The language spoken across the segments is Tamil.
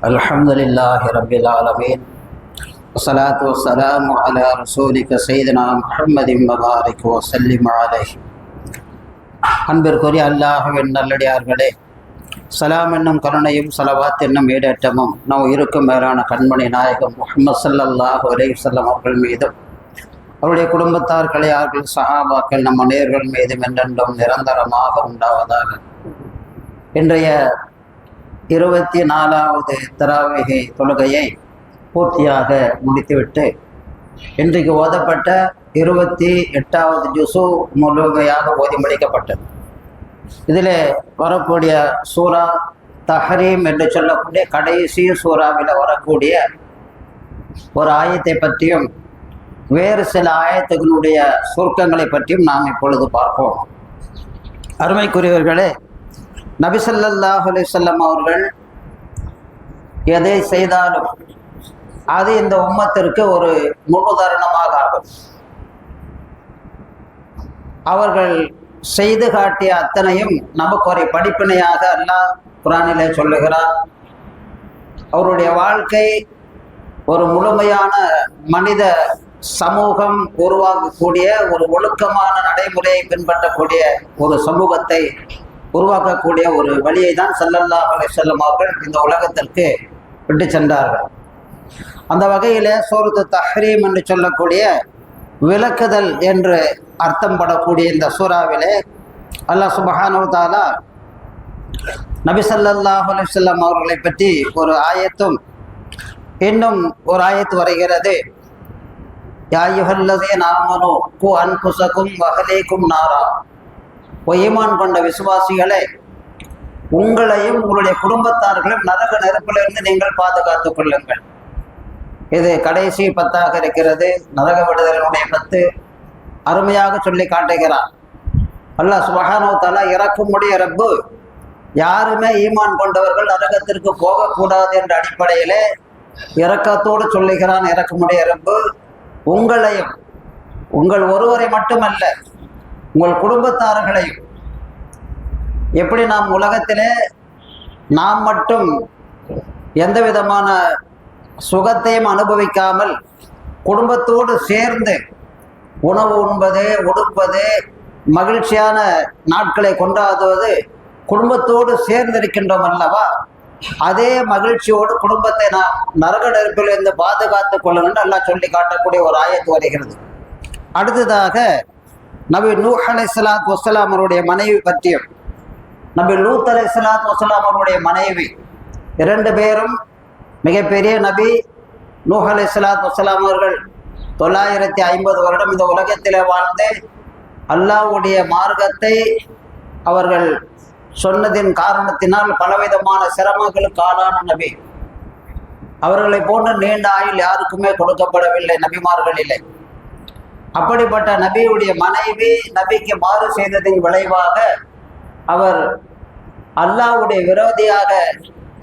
அல்ஹம்துலில்லாஹி ரப்பில் ஆலமீன் வஸ்ஸலாத்து வஸ்ஸலாமு அலா ரசூலிக சய்யிதினா முஹம்மதின் வபாரிக் வஸல்லிம் அலைஹி. அன்பிற்குரிய அல்லாஹ்வின் நல்லடியார்களே, சலாம் என்னும் கருணையும் ஸலவாத் என்னும் ஈடேற்றமும் நம் இருக்கும் மேலான கண்மணி நாயகம் முஹம்மது ஸல்லல்லாஹு அலைஹி வஸல்லம் அவர்கள் மீதும் அவருடைய குடும்பத்தார், கலையார்கள், சஹாபாக்கள், நம் அனைவர்கள் மீதும் என்றென்றும் நிரந்தரமாக உண்டாவதாக. இன்றைய 24வது தராவிகை தொழுகையை பூர்த்தியாக முடித்துவிட்டு இன்றைக்கு ஓதப்பட்ட 28வது ஜுசு முழுமையாக ஓதி முடிக்கப்பட்டது. இதில் வரக்கூடிய சூரா தஹரீம் என்று சொல்லக்கூடிய கடைசி சூறாவில் வரக்கூடிய ஒரு ஆயத்தை பற்றியும் வேறு சில ஆயத்துகளுடைய சுருக்கங்களை பற்றியும் நாம் இப்பொழுது பார்ப்போம். அருமைக்குரியவர்களே, நபி ஸல்லல்லாஹு அலைஹி வஸல்லம் அவர்கள் எதை செய்தாலும் அது இந்த உம்மத்திற்கு ஒரு முன்னுதாரணமாக ஆகும். அவர்கள் செய்து காட்டிய அத்தனையும் நமக்கு ஒரு படிப்பினையாக அல்லாஹ் குர்ஆனிலே சொல்லுகிறார். அவருடைய வாழ்க்கை ஒரு முழுமையான மனித சமூகம் உருவாக்கக்கூடிய ஒரு ஒழுக்கமான நடைமுறையை பின்பற்றக்கூடிய ஒரு சமூகத்தை உருவாக்கக்கூடிய ஒரு வழியை தான் ஸல்லல்லாஹு அலைஹி வஸல்லம் அவர்கள் இந்த உலகத்திற்கு விட்டு சென்றார்கள். அந்த வகையில் சூரத்து தஹ்ரீம் என்று சொல்லக்கூடிய விளக்குதல் என்று அர்த்தம் படக்கூடிய இந்த சூறாவிலே அல்லாஹ் சுப்ஹானஹு வ தஆலா நபி ஸல்லல்லாஹு அலைஹி வஸல்லம் அவர்களை பற்றி ஒரு ஆயத்தும் இன்னும் ஒரு ஆயத்து வருகிறது. யா அய்யுஹல்லதீன ஆமனூ கு அன்ஃபுஸகும் வ அஹ்லீக்கும் நாரா. ஈமான் கொண்ட விசுவாசிகளே, உங்களையும் உங்களுடைய குடும்பத்தார்களையும் நரக நெருப்பிலிருந்து நீங்கள் பாதுகாத்துக் கொள்ளுங்கள். இது கடைசி 10ஆக இருக்கிறது. நரக விடுதலினுடைய 10 அருமையாக சொல்லி காட்டுகிறார். அல்லாஹ் சுப்ஹானஹு வ தஆலா இறக்குமுடைய ரப்பு யாருமே ஈமான் கொண்டவர்கள் நரகத்திற்கு போகக்கூடாது என்ற அடிப்படையிலே இரக்கத்தோடு சொல்லுகிறான். இறக்குமுடைய ரப்பு உங்களையும், உங்கள் ஒருவரை மட்டுமல்ல, உங்கள் குடும்பத்தார்களையும். எப்படி நாம் உலகத்திலே நாம் மட்டும் எந்த விதமான சுகத்தையும் அனுபவிக்காமல் குடும்பத்தோடு சேர்ந்து உணவு உண்பது, உடுப்பது, மகிழ்ச்சியான நாட்களை கொண்டாடுவது குடும்பத்தோடு சேர்ந்திருக்கின்றோம் அல்லவா? அதே மகிழ்ச்சியோடு குடும்பத்தை நாம் நரக நெருப்பிலிருந்து பாதுகாத்துக் கொள்ளணும் அல்லாஹ் சொல்லி காட்டக்கூடிய ஒரு ஆயத்து வருகிறது. அடுத்ததாக நபி நூஹ் அலைஹிஸ்ஸலாத்து வஸ்ஸலாம் அவருடைய மனைவி பற்றியும் நபி லூத் அலைஹிஸ்ஸலாத்து வஸ்ஸலாம் அவருடைய மனைவி 2 பேரும் மிகப்பெரிய நபி. நூஹ் அலைஹிஸ்ஸலாத்து வஸ்ஸலாம் அவர்கள் 950 வருடம் இந்த உலகத்தில் வாழ்ந்து அல்லாஹ்வுடைய மார்க்கத்தை அவர்கள் சொன்னதின் காரணத்தினால் பலவிதமான சிரமங்களுக்கு ஆளான நபி. அவர்களை போன்ற நீண்ட ஆயுள் யாருக்குமே கொடுக்கப்படவில்லை நபிமார்களிலே. அப்படிப்பட்ட நபியுடைய மனைவி நபிக்கு மாறு செய்ததின் விளைவாக அவர் அல்லாஹ்வுடைய விரோதியாக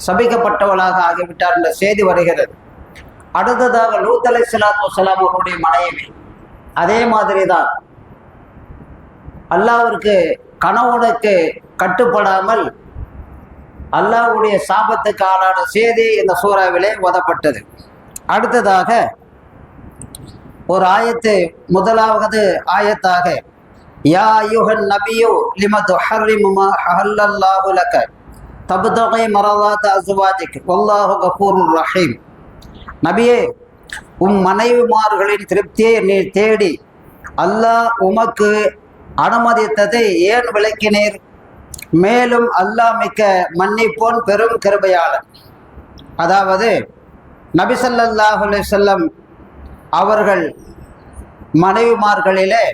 சபிக்கப்பட்டவளாக ஆகிவிட்டார் என்ற செய்தி வருகிறது. அடுத்ததாக லூத் அலைஹிஸ்ஸலாத்து வஸ்ஸலாம் அவருடைய மனைவி அதே மாதிரி தான் அல்லாஹ்விற்கு கணவனுக்கு கட்டுப்படாமல் அல்லாஹ்வுடைய சாபத்துக்கு ஆளான செய்தி இந்த சூறாவிலே ஓதப்பட்டது. அடுத்ததாக ஒரு ஆயத்து, முதலாவது ஆயத்தாக யா அய்யுஹன் நபியு லிம துஹர்ரிமு மா அஹல்லல்லாஹு லக தப்தகி மரதாத் அஸ்வாஜிக் வல்லாஹு கஃபூருர் ரஹீம். நபியே, மனைவிமார்களின் திருப்தியை நீ தேடி அல்லாஹ் உமக்கு அனுமதித்ததை ஏன் விளக்கினீர்? மேலும் அல்லாஹ் மிக்க மன்னிப்போன் பெரும் கிருபையாளர். அதாவது நபி ஸல்லல்லாஹு அலைஹி வஸல்லம் அவர்கள் மனைவிமார்களிலே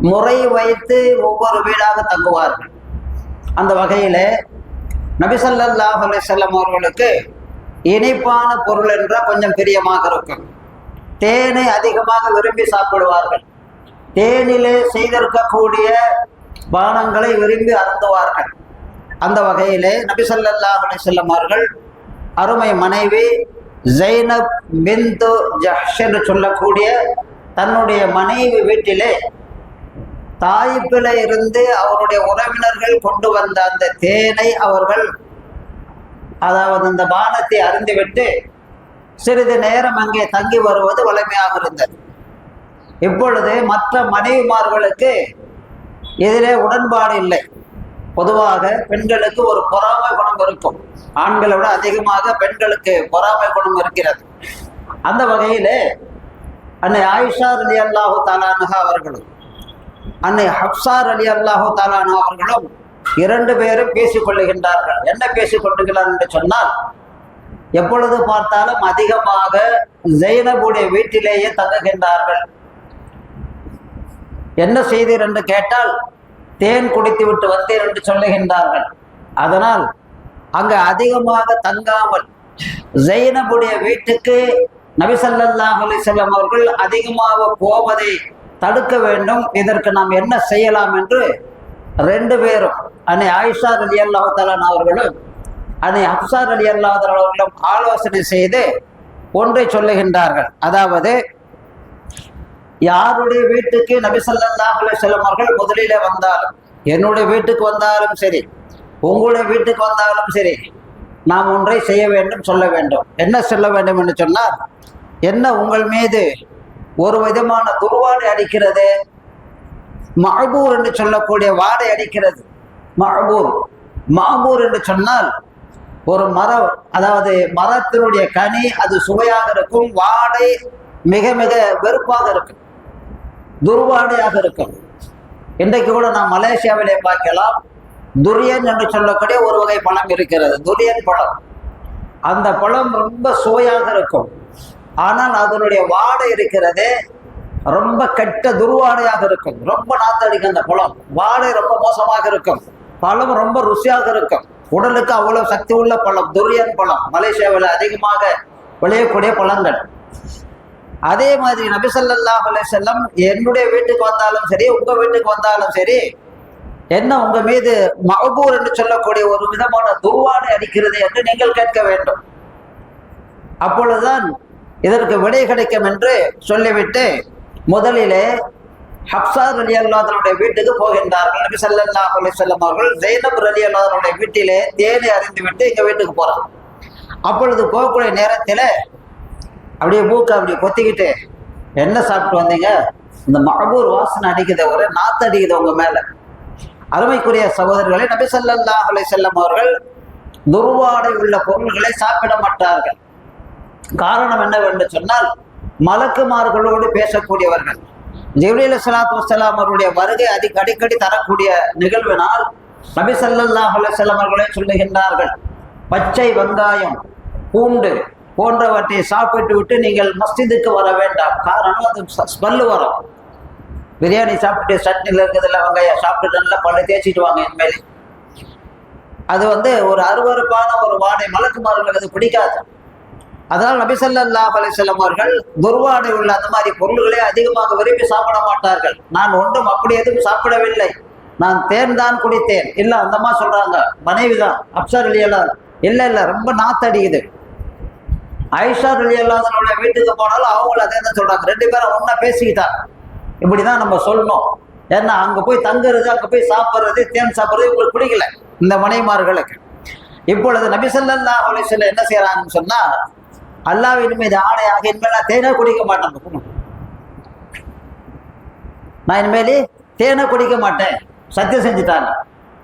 முறை வைத்து ஒவ்வொரு வீடாக தங்குவார்கள். அந்த வகையிலே நபி ஸல்லல்லாஹு அலைஹி வஸல்லம் அவர்களுக்கு இனிப்பான பொருள் என்றால் கொஞ்சம் பிரியமாக இருக்கும். தேனை அதிகமாக விரும்பி சாப்பிடுவார்கள். தேனிலே செய்திருக்கக்கூடிய பானங்களை விரும்பி அருந்துவார்கள். அந்த வகையிலே நபி ஸல்லல்லாஹு அலைஹி வஸல்லம் அவர்கள் அருமை மனைவி ஜைனப் பின்து ஜஹ்ஷ் என்று சொல்லக்கூடிய தன்னுடைய மனைவி வீட்டிலே தாயிப்பில் இருந்து அவருடைய உறவினர்கள் கொண்டு வந்த அந்த தேனை அவர்கள் அதாவது இந்த பானத்தை அருந்திவிட்டு சிறிது நேரம் அங்கே தங்கி வருவது வலிமையாக இருந்தது. இப்பொழுது மற்ற மனைவிமார்களுக்கு இதிலே உடன்பாடு இல்லை. பொதுவாக பெண்களுக்கு ஒரு பொறாமை குணம் இருக்கும். ஆண்களை விட அதிகமாக பெண்களுக்கு பொறாமை குணம் இருக்கிறது. அந்த வகையிலே அன்னை ஆயிஷா ரலியல்லாஹு தஆலா அன்ஹா அவர்களும் அன்னை ஹப்ஸா ரலியல்லாஹு தஆலா அன்ஹா அவர்களும் இரண்டு பேரும் பேசிக்கொள்ளுகின்றார்கள். என்ன பேசிக்கொள்ளுகிறார் என்று சொன்னால், எப்பொழுது பார்த்தாலும் அதிகமாக ஜெய்னபுடைய வீட்டிலேயே தங்குகின்றார்கள். என்ன செய்தீர் என்று கேட்டால், தேன் குடித்து விட்டு வந்தீர் என்று சொல்லுகின்றார்கள். அதனால் அங்கு அதிகமாக தங்காமல் ஜெய்னபுடைய வீட்டுக்கு நபி ஸல்லல்லாஹு அலைஹி வஸல்லம் அவர்கள் அதிகமாக போவதை தடுக்க வேண்டும். இதற்கு நாம் என்ன செய்யலாம் என்று ரெண்டு பேரும், அன்னை ஆயிஷா ரலியல்லாஹு தஆலா அவர்களும் அன்னை ஹப்ஸா ரலியல்லாஹு தஆலா அவர்களும் ஆலோசனை செய்து ஒன்றை சொல்லுகின்றார்கள். அதாவது, யாருடைய வீட்டுக்கு நபி ஸல்லல்லாஹு அலைஹி வஸல்லம் அவர்கள் முதலிலே வந்தாலும், என்னுடைய வீட்டுக்கு வந்தாலும் சரி, உங்களுடைய வீட்டுக்கு வந்தாலும் சரி, நாம் ஒன்றை செய்ய வேண்டும், சொல்ல வேண்டும். என்ன சொல்ல வேண்டும் என்று சொன்னால், என்ன உங்கள் மீது ஒரு விதமான துர்வாடை அடிக்கிறது, மஅபூர் என்று சொல்லக்கூடிய வாடை அடிக்கிறது. மஅபூர் என்று சொன்னால் ஒரு மரம், அதாவது மரத்தினுடைய கனி, அது சுவையாக இருக்கும், வாடை மிக மிக வெறுப்பாக இருக்கும், துர்வாடையாக இருக்கும். இன்றைக்கு கூட நாம் மலேசியாவிலே பார்க்கலாம், துரியன் என்று சொல்லக்கூடிய ஒரு வகை பழம் இருக்கிறது, துரியன் பழம். அந்த பழம் ரொம்ப சுவையாக இருக்கும். ஆனால் அதனுடைய வாடை இருக்கிறதே ரொம்ப கெட்ட துர்வாடையாக இருக்கும். ரொம்ப நாத்தடிக்கும் அந்த பழம், வாடை ரொம்ப மோசமாக இருக்கும். பழம் ரொம்ப ருசியாக இருக்கும். உடலுக்கு அவ்வளவு சக்தி உள்ள பழம் துரியன் பழம். மலேசியாவில் அதிகமாக விளையக்கூடிய பழங்கள். அதே மாதிரி நபி ஸல்லல்லாஹு அலைஹி வஸல்லம் என்னுடைய வீட்டுக்கு வந்தாலும் சரி, உங்க வீட்டுக்கு வந்தாலும் சரி, என்ன உங்க மீது மஅபூர் என்று சொல்லக்கூடிய ஒரு விதமான துர்வாடை அடிக்கிறது என்று நீங்கள் கேட்க வேண்டும். அப்பொழுதுதான் இதற்கு விடை கிடைக்கும் என்று சொல்லிவிட்டு முதலிலே ஹப்ஸா ரலியல்லாஹு அன்ஹா வீட்டுக்கு போகின்றார்கள். நபி ஸல்லல்லாஹு அலைஹி வஸல்லம் அவர்கள் ஜெய்னப் ரலியல்லாஹு அன்ஹா வீட்டிலே தேனை அறிந்து விட்டு எங்க வீட்டுக்கு போறாங்க. அப்பொழுது போகக்கூடிய நேரத்தில் அப்படியே மூக்க அப்படியே கொத்திக்கிட்டு, என்ன சாப்பிட்டு வந்தீங்க, இந்த மஅபூர் வாசனை அடிக்குது, ஒரே நாத்து அடிக்குது உங்க மேல. அருமைக்குரிய சகோதரர்களே, நபி ஸல்லல்லாஹு அலைஹி வஸல்லம் அவர்கள் துர்வாடை உள்ள பொருள்களை சாப்பிட மாட்டார்கள். காரணம் என்னவென்று சொன்னால், மலக்குமார்களோடு பேசக்கூடியவர்கள். ஜிப்ரீல் அலைஹிஸ்ஸலாத்து வஸ்ஸலாம் அவருடைய வருகை அடிக்கடி தரக்கூடிய நிகழ்வினால் நபி ஸல்லல்லாஹு அலைஹி வஸல்லம் அவர்களே சொல்லுகின்றார்கள், பச்சை வெங்காயம், பூண்டு போன்றவற்றை சாப்பிட்டு விட்டு நீங்கள் மஸ்ஜிதுக்கு வர வேண்டாம். காரணம், அது ஸ்மெல்லு வரும். பிரியாணி சாப்பிட்டு சட்னியில் இருக்கிறதுல வெங்காயம் சாப்பிட்டு நல்லா பல்ல தேய்ச்சிட்டு வாங்க இனிமேல். அது ஒரு அருவருப்பான ஒரு வாடை, மலக்குமார்களுக்கு அது பிடிக்காது. அதனால் நபி ஸல்லல்லாஹு அலைஹி வஸல்லம் அவர்கள் துர்வாடை உள்ள அந்த மாதிரி பொருள்களை அதிகமாக விரும்பி சாப்பிட மாட்டார்கள். நான் ஒன்றும் அப்படி எதுவும் சாப்பிடவில்லை, நான் தேன் தான் குடித்தேன். இல்லை, அந்தம்மா சொல்றாங்க, மனைவி தான் ஹப்ஸா ரலியல்லாஹு இல்லை ரொம்ப நாத்தடிக்குது. ஆயிஷா ரலியல்லாஹு அன்ஹா வீட்டுக்கு போனாலும் அவங்கள அதே தான் சொல்றாங்க. ரெண்டு பேரும் ஒன்னா பேசிக்கிட்டாங்க. இப்படிதான் நம்ம சொல்லணும். ஏன்னா அங்க போய் தங்குறது, அங்க போய் சாப்பிட்றது, தேன் சாப்பிட்றது இவங்களுக்கு பிடிக்கல இந்த மனைவிமார்களுக்கு. இப்பொழுது நபி ஸல்லல்லாஹு அலைஹி வஸல்லம் என்ன செய்யறாங்கன்னு சொன்னா, அல்லாஹ்வின் மீது ஆணையாக இனிமேல் நான் தேனை குடிக்க மாட்டேன், நான் இனிமேலே தேனை குடிக்க மாட்டேன் சத்தியம் செஞ்சுட்டாங்க.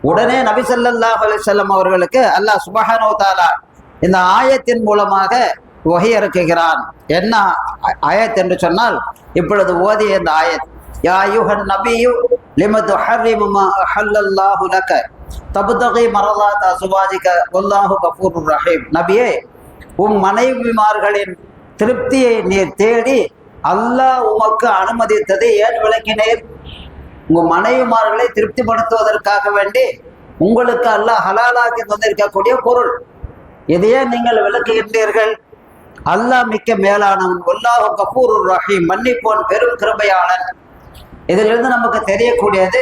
உடனே நபி ஸல்லல்லாஹு அலைஹி வஸல்லம் அவர்களுக்கு அல்லாஹ் சுப்ஹானஹு வ தஆலா இந்த ஆயத்தின் மூலமாக வஹி இறக்குகிறான். என்ன ஆயத் என்று சொன்னால், இப்பொழுது ஓதிய இந்த ஆயத், யா அய்யுஹன் நபியு லிம துஹர்ரிமு மா அஹல்லல்லாஹு லக தப்தகி மரதாத் அஸ்வாஜிக வல்லாஹு கஃபூருர் ரஹீம். நபியே, உம் மனைவிமார்களின் திருப்தியை நீர் தேடி அல்லாஹ் உமக்கு அனுமதித்ததை ஏன் விளக்கினீர்? உங்க மனைவிமார்களை திருப்திப்படுத்துவதற்காக வேண்டி உங்களுக்கு அல்லாஹ் ஹலாலாக்கி தந்திருக்கக்கூடிய பொருள், இதையே நீங்கள் விளக்குகின்றீர்கள்? அல்லாஹ் மிக்க மேலானவன், வல்லாஹு கஃபூருர் ரஹீம், மன்னிப்போன் பெரும் கிருபையாளன். இதிலிருந்து நமக்கு தெரியக்கூடியது,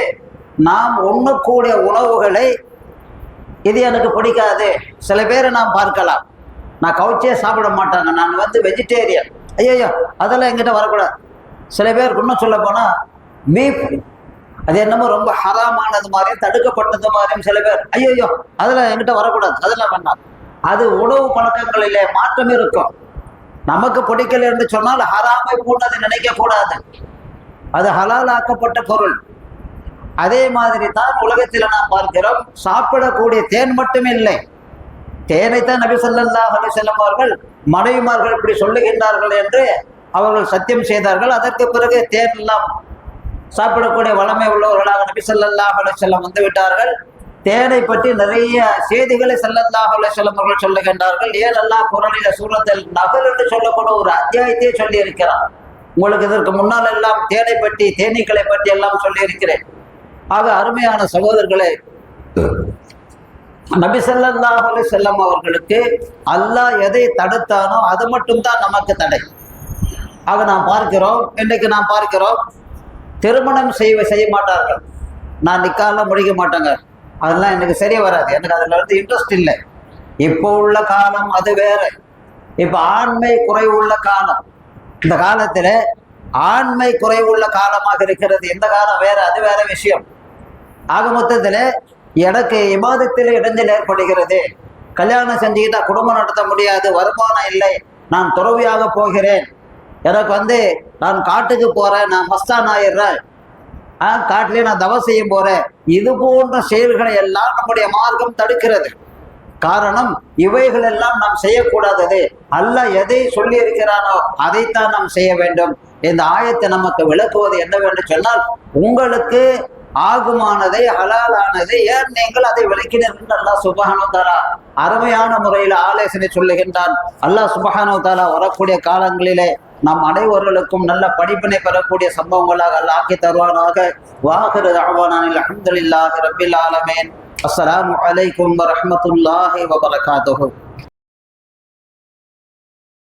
நாம் உண்ணக்கூடிய உணவுகளை இது எனக்கு பிடிக்காது. சில பேரை நாம் பார்க்கலாம், நான் கவுச்சே சாப்பிட மாட்டாங்க, நான் வெஜிடேரியன், ஐயோ அதெல்லாம் எங்கிட்ட வரக்கூடாது. சில பேர் இன்னும் சொல்ல போனா பீஃப் அது என்னமோ ரொம்ப ஹராமானது மாதிரியும் தடுக்கப்பட்டது மாதிரியும் சில பேர், ஐயோ அதெல்லாம் எங்கிட்ட வரக்கூடாது, அதெல்லாம் வேண்டாம். அது உணவு பழக்கங்களிலே மாற்றம் இருக்கும். நமக்கு பிடிக்கல என்று சொன்னால் ஹராமை போன்றதை நினைக்க கூடாது, அது ஹலால் ஆக்கப்பட்ட பொருள். அதே மாதிரி தான் உலகத்தில் நாம் பார்க்கிறோம், சாப்பிடக்கூடிய தேன் மட்டுமே இல்லை, தேனைத்தான் நபி ஸல்லல்லாஹு அலைஹி வஸல்லம் அவர்கள் மனைவிமார்கள் இப்படி சொல்லுகின்றார்கள் என்று அவர்கள் சத்தியம் செய்தார்கள். அதற்கு பிறகு தேன் எல்லாம் சாப்பிடக்கூடிய வளமை உள்ளவர்களாக நபி ஸல்லல்லாஹு அலைஹி வஸல்லம் வந்து விட்டார்கள். தேனை பற்றி நிறைய செய்திகளை ஸல்லல்லாஹு அலைஹி வஸல்லம் அவர்கள் சொல்லுகின்றார்கள். ஏன் அல்லாஹ் குர்ஆனில் சூரத்துல் நஹல் என்று சொல்லக்கூடிய ஒரு அத்தியாயத்தையே சொல்லி இருக்கிறார். உங்களுக்கு இதற்கு முன்னால் எல்லாம் தேனை பற்றி, தேனீக்களை பற்றி எல்லாம் சொல்லி இருக்கிறேன். ஆக அருமையான சகோதரர்களே, நபி ஸல்லல்லாஹு அலைஹி வஸல்லம் அவர்களுக்கு அல்லாஹ் எதை தடுத்தானோ அது மட்டும்தான் நமக்கு தடை. ஆக நாம் பார்க்கிறோம், இன்றைக்கு நாம் பார்க்கிறோம், திருமணம் செய்ய மாட்டார்கள். நான் நிக்காலாம் முடிக்க மாட்டேங்க, அதெல்லாம் எனக்கு சரியா வராது, எனக்கு அதில் வந்து இன்ட்ரெஸ்ட் இல்லை. இப்போ உள்ள காலம் அது வேற. இப்போ ஆண்மை குறைவுள்ள காலம். இந்த காலத்தில் ஆண்மை குறைவுள்ள காலமாக இருக்கிறது. இந்த காலம் வேற, அது வேற விஷயம். ஆக மொத்தத்தில் எனக்கு இபாதத்தில் இடைஞ்சல் ஏற்படுகிறது. கல்யாணம் செஞ்சுக்கிட்டா குடும்பம் நடத்த முடியாது, வருமானம் இல்லை, நான் துறவியாக போகிறேன், எனக்கு வந்து நான் காட்டுக்கு போறேன், நான் மஸ்தான் ஆயிடுறேன், காட்டிலே நான் தவம் செய்ய போறேன், இது போன்ற செயல்களை எல்லாம் நம்முடைய மார்க்கம் தடுக்கிறது. காரணம், இவைகள் எல்லாம் நாம் செய்யக்கூடாதது. அல்லாஹ் எதை சொல்லி இருக்கிறானோ அதைத்தான் நாம் செய்ய வேண்டும். இந்த ஆயத்தை நமக்கு விளக்குவது என்னவென்று சொன்னால், உங்களுக்கு ஆகுமானதை, ஹலாலானதை ஏன் நீங்கள் அதை விளக்கினீர்கள் அல்லாஹ் சுப்ஹானஹு வ தஆலா அருமையான முறையில் ஆலோசனை சொல்லுகின்றான். அல்லாஹ் சுப்ஹானஹு வ தஆலா வரக்கூடிய காலங்களிலே நாம் அனைவர்களுக்கும் நல்ல படிப்பினை பெறக்கூடிய சம்பவங்களாக அல்லாஹ் ஆக்கி தருவானாக. வாஹிரு தஅவானானில் அல்ஹம்துலில்லாஹி ரப்பில் ஆலமீன். அஸ்ஸலாமு அலைக்கும் வரஹ்மத்துல்லாஹி வபரகாத்துஹு.